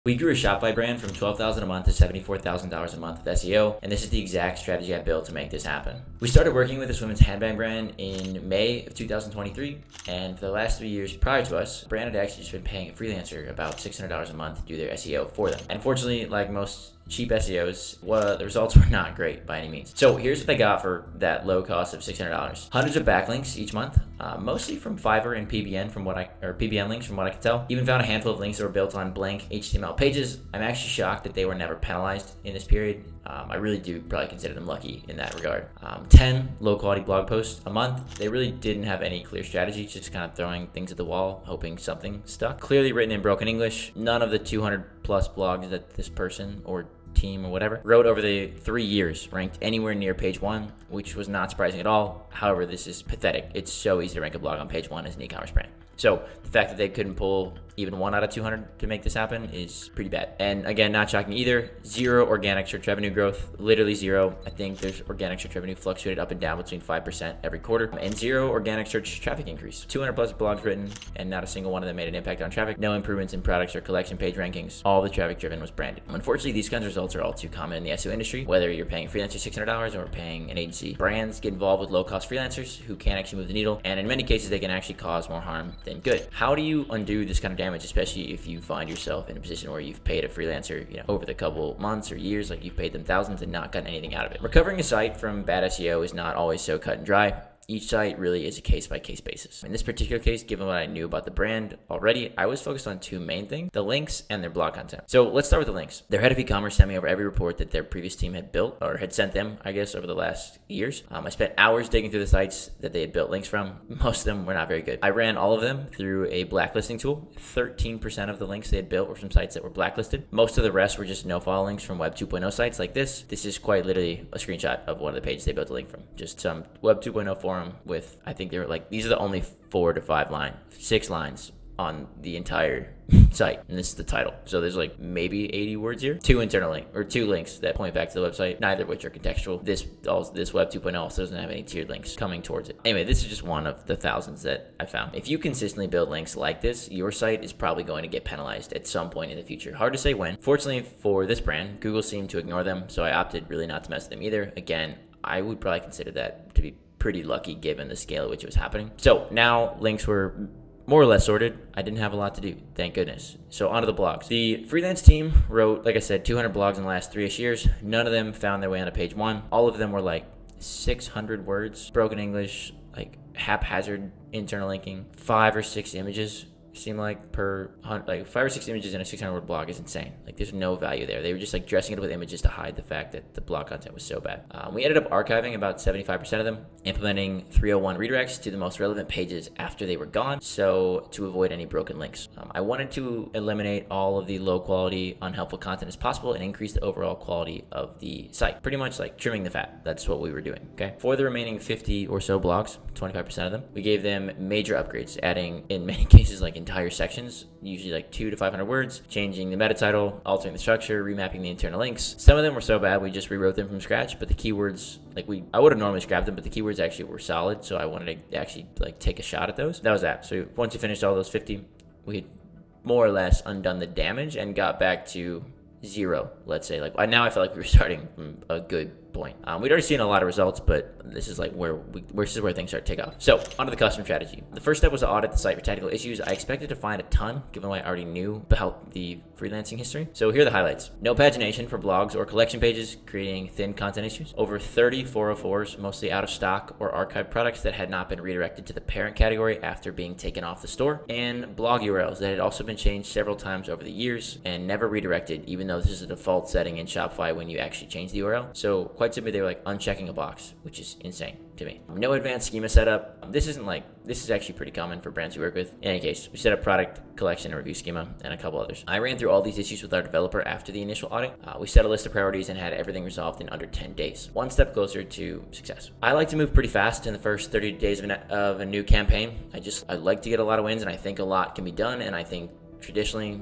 We grew a Shopify brand from $12,000 a month to $74,000 a month with SEO, and this is the exact strategy I built to make this happen. We started working with this women's handbag brand in May of 2023, and for the last 3 years prior to us, the brand had actually just been paying a freelancer about $600 a month to do their SEO for them. And unfortunately, like most cheap SEOs, the results were not great by any means. So here's what they got for that low cost of $600. Hundreds of backlinks each month, mostly from Fiverr and PBN PBN links from what I could tell. Even found a handful of links that were built on blank HTML pages. I'm actually shocked that they were never penalized in this period. I really do probably consider them lucky in that regard. 10 low quality blog posts a month. They really didn't have any clear strategy, just kind of throwing things at the wall, hoping something stuck. Clearly written in broken English. None of the 200 plus blogs that this person or team or whatever wrote over the 3 years ranked anywhere near page 1, which was not surprising at all. However, this is pathetic. It's so easy to rank a blog on page 1 as an e-commerce brand. So the fact that they couldn't pull even 1 out of 200 to make this happen is pretty bad. And again, not shocking either. Zero organic search revenue growth, literally zero. I think there's organic search revenue fluctuated up and down between 5% every quarter, and zero organic search traffic increase. 200 plus blogs written, and not a single one of them made an impact on traffic. No improvements in products or collection page rankings. All the traffic driven was branded. Unfortunately, these kinds of results are all too common in the SEO industry, whether you're paying a freelancer $600 or paying an agency. Brands get involved with low-cost freelancers who can't actually move the needle, and in many cases, they can actually cause more harm than good. How do you undo this kind of damage, especially if you find yourself in a position where you've paid a freelancer, over the couple months or years, like you've paid them thousands and not gotten anything out of it? Recovering a site from bad SEO is not always so cut and dry. Each site really is a case-by-case basis. In this particular case, given what I knew about the brand already, I was focused on two main things: the links and their blog content. So let's start with the links. Their head of e-commerce sent me over every report that their previous team had built, or had sent them, I guess, over the last years. I spent hours digging through the sites that they had built links from. Most of them were not very good. I ran all of them through a blacklisting tool. 13% of the links they had built were from sites that were blacklisted. Most of the rest were just no-follow links from Web 2.0 sites like this. This is quite literally a screenshot of one of the pages they built a link from. Just some Web 2.0 forum with, I think they were like, these are the only 4 to 5 lines, 6 lines on the entire site, and this is the title. So there's like maybe 80 words here. 2 links that point back to the website, neither of which are contextual. This Web 2.0 also doesn't have any tiered links coming towards it. Anyway, this is just one of the thousands that I found. If you consistently build links like this, your site is probably going to get penalized at some point in the future. Hard to say when. Fortunately for this brand, Google seemed to ignore them, so I opted really not to mess with them either. Again, I would probably consider that to be pretty lucky given the scale at which it was happening. So now links were more or less sorted. I didn't have a lot to do, thank goodness. So onto the blogs. The freelance team wrote, like I said, 200 blogs in the last 3-ish years. None of them found their way onto page 1. All of them were like 600 words, broken English, like haphazard internal linking, 5 or 6 images. Seem like per 5 or 6 images in a 600-word blog is insane. Like, there's no value there. They were just like dressing it up with images to hide the fact that the blog content was so bad. We ended up archiving about 75% of them, implementing 301 redirects to the most relevant pages after they were gone, so to avoid any broken links. I wanted to eliminate all of the low quality, unhelpful content as possible and increase the overall quality of the site. Pretty much like trimming the fat. That's what we were doing, okay? For the remaining 50 or so blogs, 25% of them, we gave them major upgrades, adding, in many cases, like entire sections, usually like 200 to 500 words, changing the meta title, altering the structure, remapping the internal links. Some of them were so bad we just rewrote them from scratch, but the keywords, I would have normally scrapped them, but the keywords actually were solid, so I wanted to actually take a shot at those. That was that. So once you finished all those 50, we had more or less undone the damage and got back to 0, let's say. Now I felt like we were starting from a good point. We'd already seen a lot of results, but this is where things start to take off. So onto the custom strategy. The first step was to audit the site for technical issues. I expected to find a ton, given what I already knew about the freelancing history. So here are the highlights. No pagination for blogs or collection pages, creating thin content issues. Over 30 404s, mostly out of stock or archived products that had not been redirected to the parent category after being taken off the store. And blog URLs that had also been changed several times over the years and never redirected, even though this is a default setting in Shopify when you actually change the URL. So quite simply, they were unchecking a box, which is insane to me. No advanced schema setup. This is actually pretty common for brands we work with. In any case, we set up product, collection, and review schema, and a couple others. I ran through all these issues with our developer after the initial audit. We set a list of priorities and had everything resolved in under 10 days. One step closer to success. I like to move pretty fast in the first 30 days of a new campaign. I like to get a lot of wins, and I think a lot can be done, and I think traditionally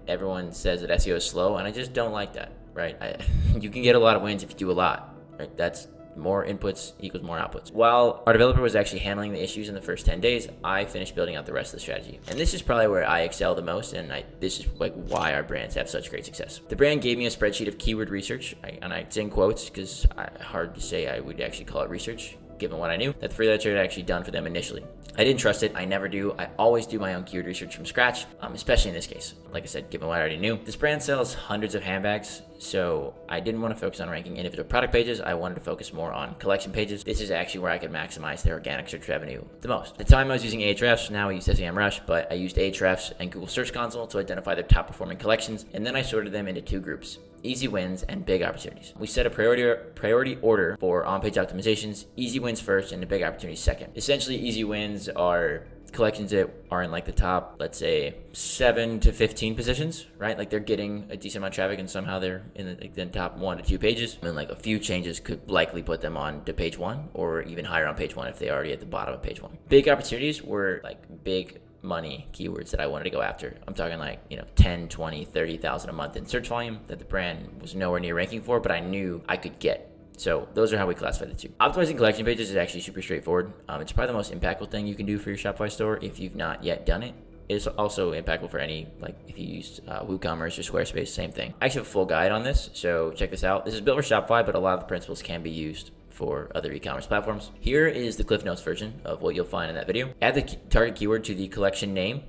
everyone says that SEO is slow, and I just don't like that, right? You can get a lot of wins if you do a lot. Right? That's More inputs equals more outputs. While our developer was actually handling the issues in the first 10 days, I finished building out the rest of the strategy. And this is probably where I excel the most, and this is like why our brands have such great success. The brand gave me a spreadsheet of keyword research, and it's in quotes because hard to say I would actually call it research, given what I knew that the freelancer had actually done for them initially. I didn't trust it. I never do. I always do my own keyword research from scratch, especially in this case. Like I said, given what I already knew. This brand sells hundreds of handbags, so I didn't want to focus on ranking individual product pages. I wanted to focus more on collection pages. This is actually where I could maximize their organic search revenue the most. At the time I was using Ahrefs, now I use SEMrush, but I used Ahrefs and Google Search Console to identify their top performing collections, and then I sorted them into two groups: easy wins and big opportunities. We set a priority order for on-page optimizations, easy wins first and the big opportunities second. Essentially, easy wins are collections that are in like the top, let's say 7 to 15 positions, right? Like they're getting a decent amount of traffic and somehow they're in the top 1 to 2 pages. And like a few changes could likely put them on to page 1 or even higher on page 1 if they're already at the bottom of page 1. Big opportunities were like big money keywords that I wanted to go after. I'm talking like, 10, 20, 30,000 a month in search volume that the brand was nowhere near ranking for, but I knew I could get. So those are how we classify the two. Optimizing collection pages is actually super straightforward. It's probably the most impactful thing you can do for your Shopify store if you've not yet done it. It's also impactful for any, like if you used WooCommerce or Squarespace, same thing. I actually have a full guide on this, so check this out. This is built for Shopify, but a lot of the principles can be used for other e-commerce platforms. Here is the Cliff Notes version of what you'll find in that video. Add the target keyword to the collection name,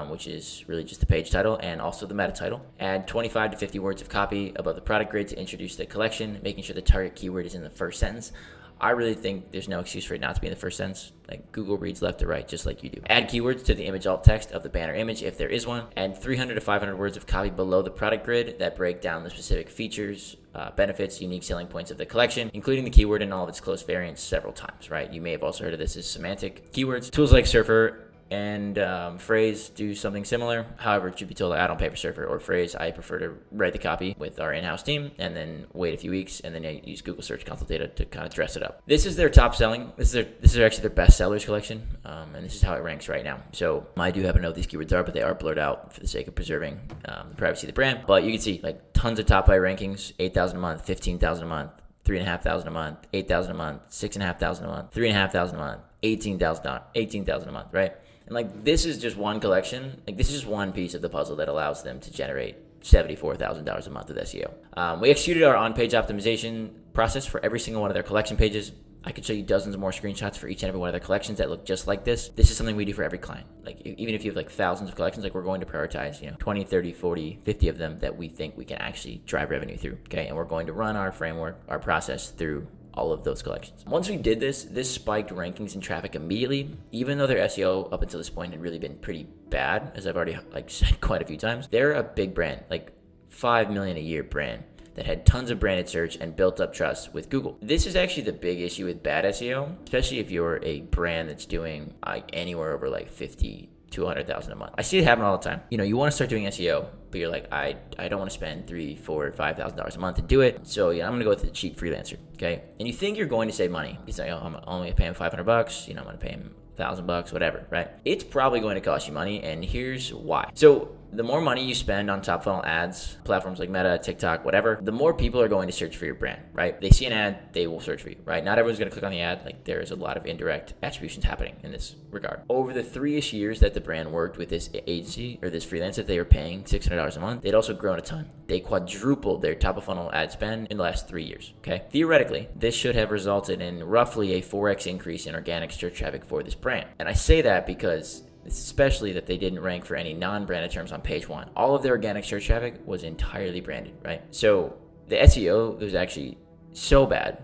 which is really just the page title and also the meta title. Add 25 to 50 words of copy above the product grid to introduce the collection, making sure the target keyword is in the first sentence. I really think there's no excuse for it not to be in the first sentence. Like Google reads left to right just like you do. Add keywords to the image alt text of the banner image if there is one. Add 300 to 500 words of copy below the product grid that break down the specific features, benefits, unique selling points of the collection, including the keyword and all of its close variants several times, right? You may have also heard of this as semantic keywords. Tools like Surfer and Phrase do something similar. However, truth be told, I don't pay for Surfer or Phrase. I prefer to write the copy with our in-house team and then wait a few weeks and then use Google Search Console data to kind of dress it up. This is their top selling. This is actually their best sellers collection, and this is how it ranks right now. So I do happen to know what these keywords are, but they are blurred out for the sake of preserving the privacy of the brand. But you can see like tons of top buy rankings: 8,000 a month, 15,000 a month, 3,500 a month, 8,000 a month, 6,500 a month, 3,500 a month, 18,000 a month, right? And like this is just one collection. Like this is just one piece of the puzzle that allows them to generate $74,000 a month with SEO. We executed our on-page optimization process for every single one of their collection pages. I could show you dozens more screenshots for each and every one of their collections that look just like this. This is something we do for every client. Like even if you have like thousands of collections, like we're going to prioritize, 20, 30, 40, 50 of them that we think we can actually drive revenue through. Okay. And we're going to run our framework, our process through all of those collections. Once we did this spiked rankings and traffic immediately, even though their SEO up until this point had really been pretty bad, as I've already said quite a few times. They're a big brand, like $5 million a year brand that had tons of branded search and built up trust with Google. This is actually the big issue with bad SEO, especially if you're a brand that's doing anywhere over like 50 to 100,000 a month. I see it happen all the time. You want to start doing SEO, but you're like, I don't want to spend $3,000, $4,000, $5,000 a month to do it. So I'm gonna go with the cheap freelancer. Okay, and you think you're going to save money. You say, I'm only gonna pay him $500. I'm gonna pay him $1,000, whatever, right? It's probably going to cost you money, and here's why. So the more money you spend on top funnel ads, platforms like Meta, TikTok, whatever, the more people are going to search for your brand, right? They see an ad, they will search for you, right? Not everyone's going to click on the ad. Like there's a lot of indirect attributions happening in this regard. Over the 3-ish years that the brand worked with this agency or this freelancer, they were paying $600 a month. They'd also grown a ton. They quadrupled their top of funnel ad spend in the last 3 years, okay? Theoretically, this should have resulted in roughly a 4x increase in organic search traffic for this brand. And I say that because especially that they didn't rank for any non-branded terms on page 1. All of their organic search traffic was entirely branded, right? So the SEO was actually so bad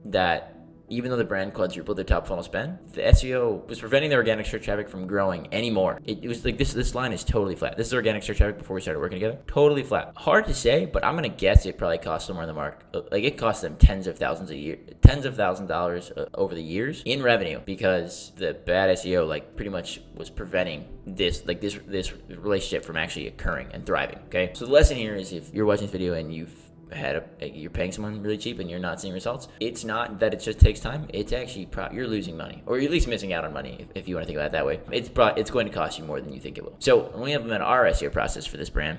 that even though the brand quadrupled their top funnel spend, the SEO was preventing their organic search traffic from growing anymore. It was like this line is totally flat. This is organic search traffic before we started working together. Totally flat. Hard to say, but I'm gonna guess it probably cost somewhere in the mark. Like it cost them tens of thousands of dollars over the years in revenue because the bad SEO like pretty much was preventing this relationship from actually occurring and thriving. Okay, so the lesson here is if you're watching this video and you're paying someone really cheap and you're not seeing results, it's not that it just takes time. It's actually you're losing money, or you're at least missing out on money if you want to think about it that way. It's going to cost you more than you think it will. So when we implement our SEO process for this brand,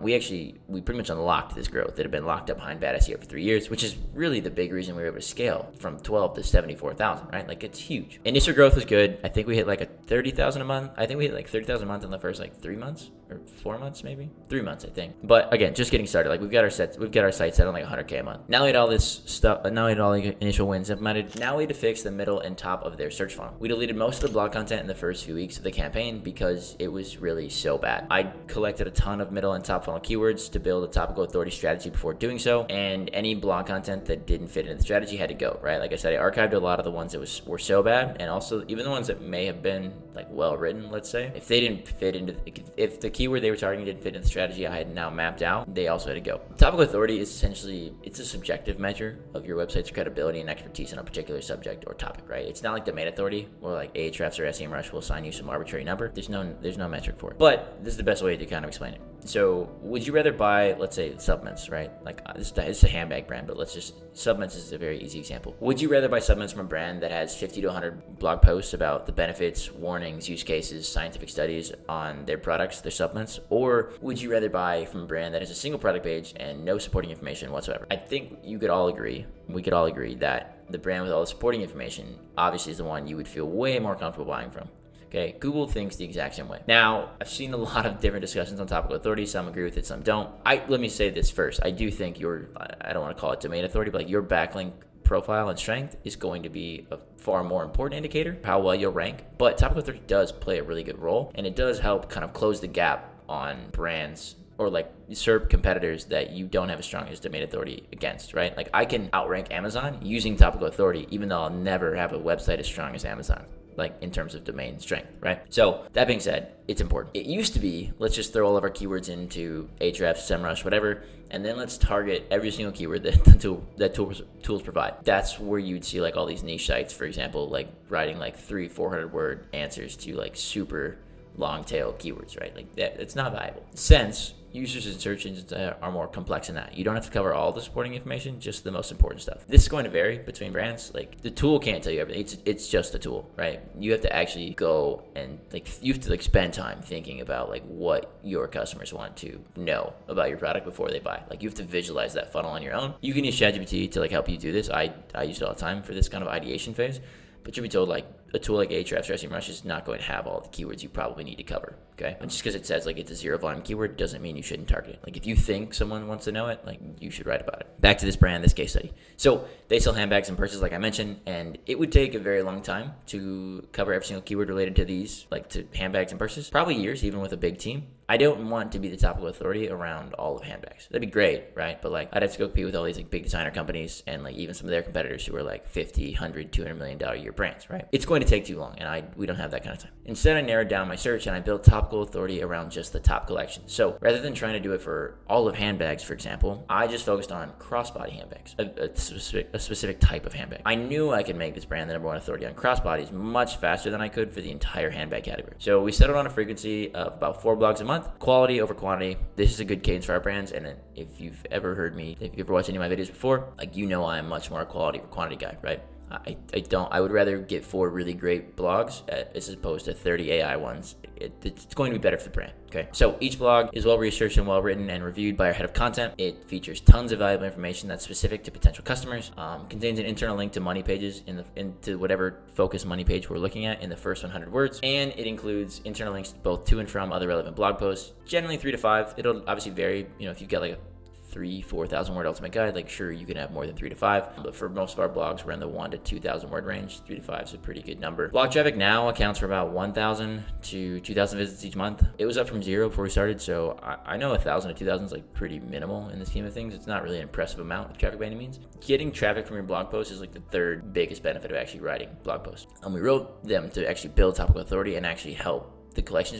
we pretty much unlocked this growth that had been locked up behind bad SEO for 3 years, which is really the big reason we were able to scale from 12 to 74,000, right? Like, it's huge. Initial growth was good. I think we hit like a 30,000 a month. I think we hit like 30,000 a month in the first like 3 months or 4 months, maybe 3 months, I think. But again, just getting started. Like, we've got our site set on like 100K a month. Now we had all this stuff. Now we had all the initial wins implemented. Now we had to fix the middle and top of their search funnel. We deleted most of the blog content in the first few weeks of the campaign because it was really so bad. I collected a ton of middle and top funnel keywords to build a topical authority strategy before doing so, and any blog content that didn't fit into the strategy had to go, right? Like I said, I archived a lot of the ones that were so bad, and also even the ones that may have been like well written, let's say, if they didn't fit into, if the keyword they were targeting didn't fit in the strategy I had now mapped out, they also had to go. Topical authority is essentially, it's a subjective measure of your website's credibility and expertise in a particular subject or topic, right? It's not like domain authority or like Ahrefs or SEMrush will assign you some arbitrary number. There's no metric for it. But this is the best way to kind of explain it. So would you rather buy, let's say, supplements, right? Like it's a handbag brand, but supplements is a very easy example. Would you rather buy supplements from a brand that has 50 to 100 blog posts about the benefits, warnings, use cases, scientific studies on their products, their supplements? Or would you rather buy from a brand that has a single product page and no supporting information whatsoever? I think we could all agree that the brand with all the supporting information obviously is the one you would feel way more comfortable buying from. Okay, Google thinks the exact same way. Now, I've seen a lot of different discussions on topical authority. Some agree with it, some don't. Let me say this first. I do think I don't want to call it domain authority, but like your backlink profile and strength is going to be a far more important indicator of how well you'll rank. But topical authority does play a really good role, and it does help kind of close the gap on brands or like SERP competitors that you don't have as strong as domain authority against, right? Like, I can outrank Amazon using topical authority, even though I'll never have a website as strong as Amazon, like in terms of domain strength, right? So that being said, it's important. It used to be, let's just throw all of our keywords into Ahrefs, SEMrush, whatever, and then let's target every single keyword that tools provide. That's where you'd see like all these niche sites, for example, like writing like 300-400 word answers to like super long tail keywords, right? Like that, it's not valuable. Since users and search engines are more complex than that, you don't have to cover all the supporting information, just the most important stuff. This is going to vary between brands. Like, the tool can't tell you everything. It's just a tool, right? You have to actually go and you have to spend time thinking about like what your customers want to know about your product before they buy. Like, you have to visualize that funnel on your own. You can use ChatGPT to like help you do this. I use it all the time for this kind of ideation phase. But you'll be told like a tool like Ahrefs or SEMrush is not going to have all the keywords you probably need to cover, okay? And just because it says like it's a zero volume keyword doesn't mean you shouldn't target it. Like, if you think someone wants to know it, like, you should write about it. Back to this brand, this case study. So they sell handbags and purses, like I mentioned, and it would take a very long time to cover every single keyword related to these, like to handbags and purses. Probably years, even with a big team. I don't want to be the topical authority around all of handbags. That'd be great, right? But like, I'd have to go compete with all these like big designer companies and like even some of their competitors who are like $50, $100, $200 million a year brands, right? It's going to take too long, and we don't have that kind of time. Instead, I narrowed down my search and I built topical authority around just the top collection. So rather than trying to do it for all of handbags, for example, I just focused on crossbody handbags, a specific type of handbag. I knew I could make this brand the #1 authority on crossbodies much faster than I could for the entire handbag category. So we settled on a frequency of about 4 blogs a month. Quality over quantity. This is a good cadence for our brands, and if you've ever heard me, if you've ever watched any of my videos before, like, you know I'm much more a quality over quantity guy, right? I would rather get 4 really great blogs as opposed to 30 AI ones. It's going to be better for the brand, okay? So each blog is well researched and well written and reviewed by our head of content. It features tons of valuable information that's specific to potential customers. Contains an internal link to money pages into whatever focus money page we're looking at in the first 100 words. And it includes internal links both to and from other relevant blog posts, generally 3 to 5. It'll obviously vary, you know, if you've got like a 3,000-4,000 word ultimate guide, like, sure, you can have more than 3 to 5, but for most of our blogs, we're in the 1,000 to 2,000 word range. 3 to 5 is a pretty good number. Blog traffic now accounts for about 1,000 to 2,000 visits each month. It was up from 0 before we started, so I know 1,000 to 2,000 is like pretty minimal in the scheme of things. It's not really an impressive amount of traffic by any means. Getting traffic from your blog posts is like the 3rd biggest benefit of actually writing blog posts. And we wrote them to actually build topical authority and actually help the collection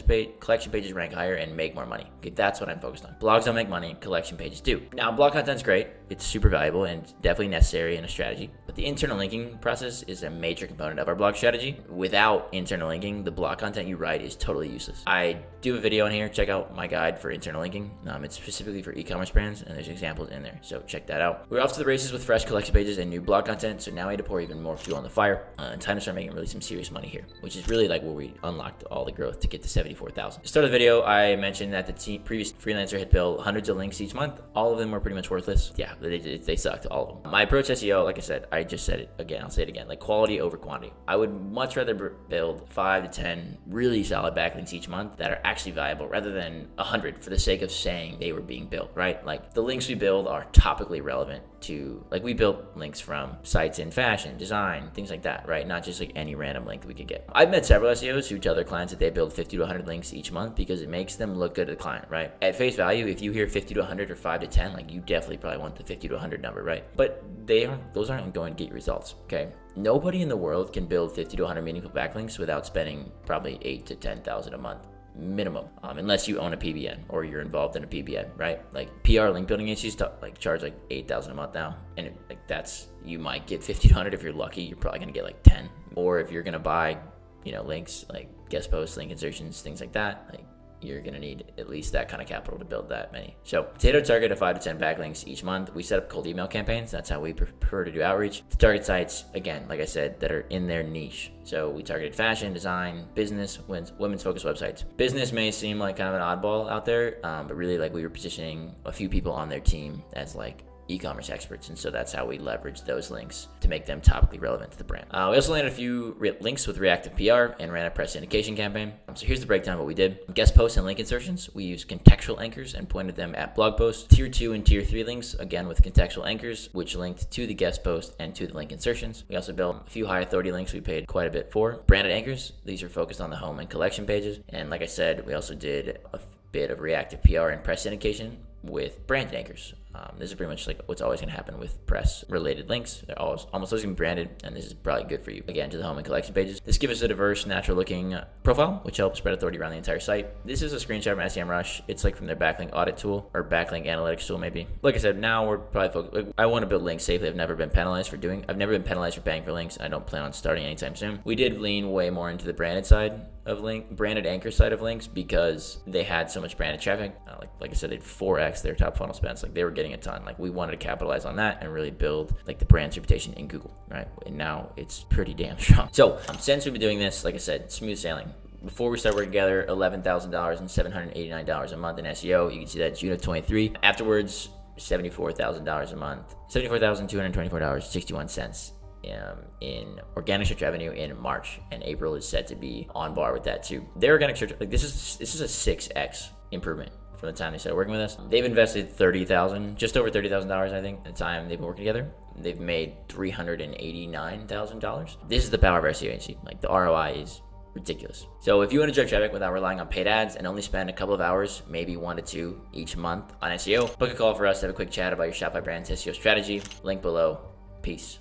pages rank higher and make more money. Okay, that's what I'm focused on. Blogs don't make money, collection pages do. Now, blog content's great. It's super valuable and definitely necessary in a strategy. But The internal linking process is a major component of our blog strategy. Without internal linking, the blog content you write is totally useless. I do a video on here. Check out my guide for internal linking. It's specifically for e-commerce brands, and there's examples in there, so check that out. We're off to the races with fresh collection pages and new blog content, so now we had to pour even more fuel on the fire, and time to start making really some serious money here, which is really like where we unlocked all the growth to get to 74,000. To start the video, I mentioned that the previous freelancer had built hundreds of links each month. All of them were pretty much worthless. Yeah, they sucked, all of them. My approach to SEO, like I said, I just said it again, I'll say it again, like quality over quantity. I would much rather build 5 to 10 really solid backlinks each month that are actually valuable rather than 100 for the sake of saying they were being built, right? Like the links we build are topically relevant to, like we built links from sites in fashion, design, things like that, right? Not just like any random link that we could get. I've met several SEOs who tell their clients that they build 50 to 100 links each month because it makes them look good to the client, right? At face value, if you hear 50 to 100 or 5 to 10, like you definitely probably want the 50 to 100 number, right? But those aren't going to get you results, okay? Nobody in the world can build 50 to 100 meaningful backlinks without spending probably 8 to 10,000 a month minimum, unless you own a PBN or you're involved in a PBN, right? Like PR link building agencies like charge like 8,000 a month now, and you might get 50 to 100 if you're lucky. You're probably gonna get like 10, or if you're gonna buy, links like guest posts, link insertions, things like that, like you're gonna need at least that kind of capital to build that many. So potato target of 5 to 10 backlinks each month. We set up cold email campaigns. That's how we prefer to do outreach. To target sites, again, like I said, that are in their niche. So we targeted fashion, design, business, women's focused websites. Business may seem like kind of an oddball out there, but really like we were positioning a few people on their team as like e-commerce experts, and so that's how we leverage those links to make them topically relevant to the brand. We also landed a few links with reactive PR and ran a press syndication campaign. So here's the breakdown of what we did. Guest posts and link insertions, we used contextual anchors and pointed them at blog posts. Tier 2 and Tier 3 links, again with contextual anchors, which linked to the guest post and to the link insertions. We also built a few high authority links we paid quite a bit for. Branded anchors, these are focused on the home and collection pages. And like I said, we also did a bit of reactive PR and press syndication with branded anchors. This is pretty much like what's always going to happen with press related links. They're almost always going to be branded, and this is probably good for you. Again, to the home and collection pages. This gives us a diverse, natural looking profile, which helps spread authority around the entire site. This is a screenshot from SEMrush. It's like from their backlink audit tool or backlink analytics tool, maybe. Like I said, now we're probably focused. Like, I want to build links safely. I've never been penalized for paying for links. I don't plan on starting anytime soon. We did lean way more into the branded side of branded anchor side of links because they had so much branded traffic. Like I said, they'd 4x their top funnel spends. Like they were getting a ton. Like we wanted to capitalize on that and really build like the brand's reputation in Google, right? And now it's pretty damn strong. So since we've been doing this, like I said, smooth sailing. Before we start working together, $11,000 and $789 a month in SEO. You can see that June of 23. Afterwards, $74,000 a month, $74,224.61 in organic search revenue in March, and April is set to be on bar with that too. Their organic search, like this is a 6x improvement from the time they started working with us. They've invested just over $30,000, I think, at the time they've been working together. They've made $389,000. This is the power of our SEO agency. Like the ROI is ridiculous. So if you want to drive traffic without relying on paid ads and only spend a couple of hours, maybe 1 to 2 each month on SEO, book a call for us to have a quick chat about your Shopify brand's SEO strategy. Link below. Peace.